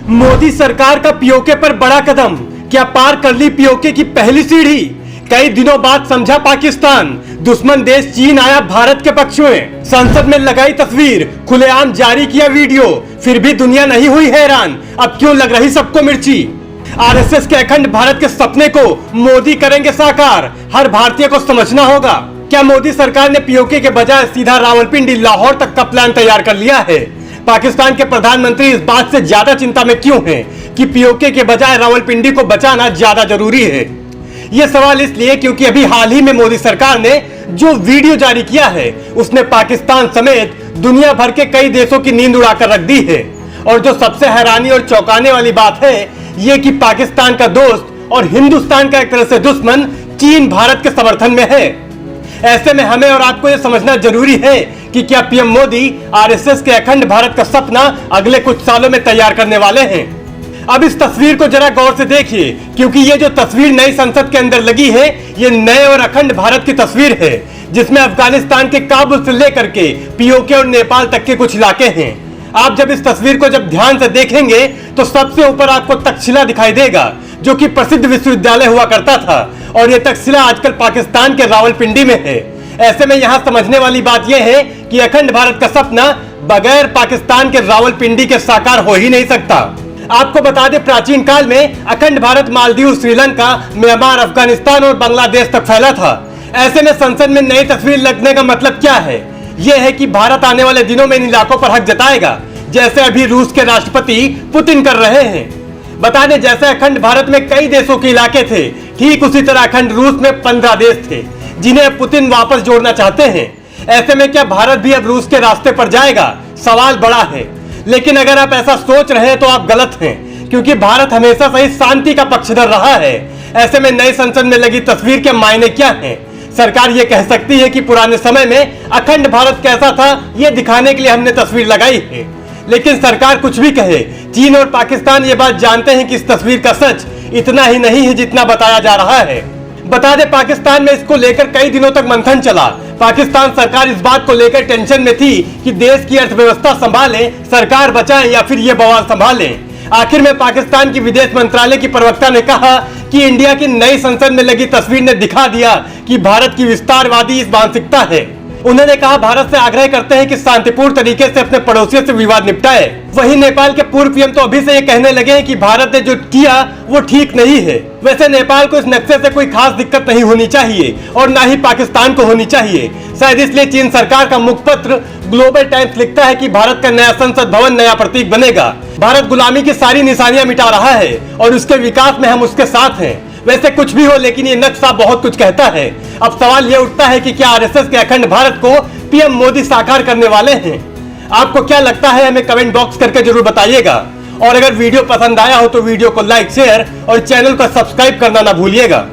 मोदी सरकार का पीओके पर बड़ा कदम, क्या पार कर ली पीओके की पहली सीढ़ी? कई दिनों बाद समझा पाकिस्तान, दुश्मन देश चीन आया भारत के पक्ष में। संसद में लगाई तस्वीर, खुलेआम जारी किया वीडियो, फिर भी दुनिया नहीं हुई हैरान। अब क्यों लग रही सबको मिर्ची? आरएसएस के अखंड भारत के सपने को मोदी करेंगे साकार, हर भारतीय को समझना होगा। क्या मोदी सरकार ने पीओके के बजाय सीधा रावलपिंडी लाहौर तक का प्लान तैयार कर लिया है? पाकिस्तान के प्रधानमंत्री इस बात से ज्यादा चिंता में क्यों हैं कि पीओके के बजाय रावलपिंडी को बचाना ज्यादा जरूरी है? यह सवाल इसलिए क्योंकि अभी हाल ही में मोदी सरकार ने जो वीडियो जारी किया है उसने पाकिस्तान समेत दुनिया भर के कई देशों की नींद उड़ाकर रख दी है। और जो सबसे हैरानी और चौंकाने वाली बात है ये कि पाकिस्तान का दोस्त और हिंदुस्तान का एक तरह से दुश्मन चीन भारत के समर्थन में है। ऐसे में हमें और आपको यह समझना जरूरी है कि क्या पीएम मोदी आरएसएस के अखंड भारत का सपना अगले कुछ सालों में तैयार करने वाले हैं। अब इस तस्वीर को जरा गौर से देखिए, क्योंकि ये जो तस्वीर नई संसद के अंदर लगी है ये नए और अखंड भारत की तस्वीर है, जिसमें अफगानिस्तान के काबुल से लेकर के पीओके और नेपाल तक के कुछ इलाके हैं। आप जब इस तस्वीर को जब ध्यान से देखेंगे तो सबसे ऊपर आपको तक्षशिला दिखाई देगा, जो कि प्रसिद्ध विश्वविद्यालय हुआ करता था, और ये तक्षशिला आजकल पाकिस्तान के रावलपिंडी में है। ऐसे में यहाँ समझने वाली बात यह है कि अखंड भारत का सपना बगैर पाकिस्तान के रावलपिंडी के साकार हो ही नहीं सकता। आपको बता दें, प्राचीन काल में अखंड भारत मालदीव, श्रीलंका, म्यांमार, अफगानिस्तान और बांग्लादेश तक फैला था। ऐसे में संसद में नई तस्वीर लगने का मतलब क्या है? यह है कि भारत आने वाले दिनों में इन इलाकों पर हक जताएगा, जैसे अभी रूस के राष्ट्रपति पुतिन कर रहे हैं। बता दें, जैसे अखंड भारत में कई देशों के इलाके थे, ठीक उसी तरह अखंड रूस में 15 देश थे जिन्हें पुतिन वापस जोड़ना चाहते हैं। ऐसे में क्या भारत भी अब रूस के रास्ते पर जाएगा? सवाल बड़ा है, लेकिन अगर आप ऐसा सोच रहे हैं तो आप गलत हैं, क्योंकि भारत हमेशा से ही शांति का पक्षधर रहा है। ऐसे में नई संसद में लगी तस्वीर के मायने क्या हैं? सरकार ये कह सकती है कि पुराने समय में अखंड भारत कैसा था ये दिखाने के लिए हमने तस्वीर लगाई है, लेकिन सरकार कुछ भी कहे, चीन और पाकिस्तान ये बात जानते हैं कि इस तस्वीर का सच इतना ही नहीं है जितना बताया जा रहा है। बता दें, पाकिस्तान में इसको लेकर कई दिनों तक मंथन चला। पाकिस्तान सरकार इस बात को लेकर टेंशन में थी कि देश की अर्थव्यवस्था संभाले, सरकार बचाए या फिर ये बवाल संभाले। आखिर में पाकिस्तान की विदेश मंत्रालय की प्रवक्ता ने कहा कि इंडिया की नई संसद में लगी तस्वीर ने दिखा दिया कि भारत की विस्तारवादी इस मानसिकता है। उन्होंने कहा, भारत से आग्रह करते हैं कि शांतिपूर्ण तरीके से अपने पड़ोसियों से विवाद निपटाए। वहीं नेपाल के पूर्व पीएम तो अभी से ये कहने लगे हैं कि भारत ने जो किया वो ठीक नहीं है। वैसे नेपाल को इस नक्शे से कोई खास दिक्कत नहीं होनी चाहिए और ना ही पाकिस्तान को होनी चाहिए। शायद इसलिए चीन सरकार का मुखपत्र ग्लोबल टाइम्स लिखता है कि भारत का नया संसद भवन नया प्रतीक बनेगा। भारत गुलामी की सारी निशानियां मिटा रहा है और उसके विकास में हम उसके साथ हैं। वैसे कुछ भी हो, लेकिन ये नक्शा बहुत कुछ कहता है। अब सवाल ये उठता है कि क्या आरएसएस के अखंड भारत को पीएम मोदी साकार करने वाले हैं? आपको क्या लगता है? हमें कमेंट बॉक्स करके जरूर बताइएगा। और अगर वीडियो पसंद आया हो तो वीडियो को लाइक, शेयर और चैनल को सब्सक्राइब करना ना भूलिएगा।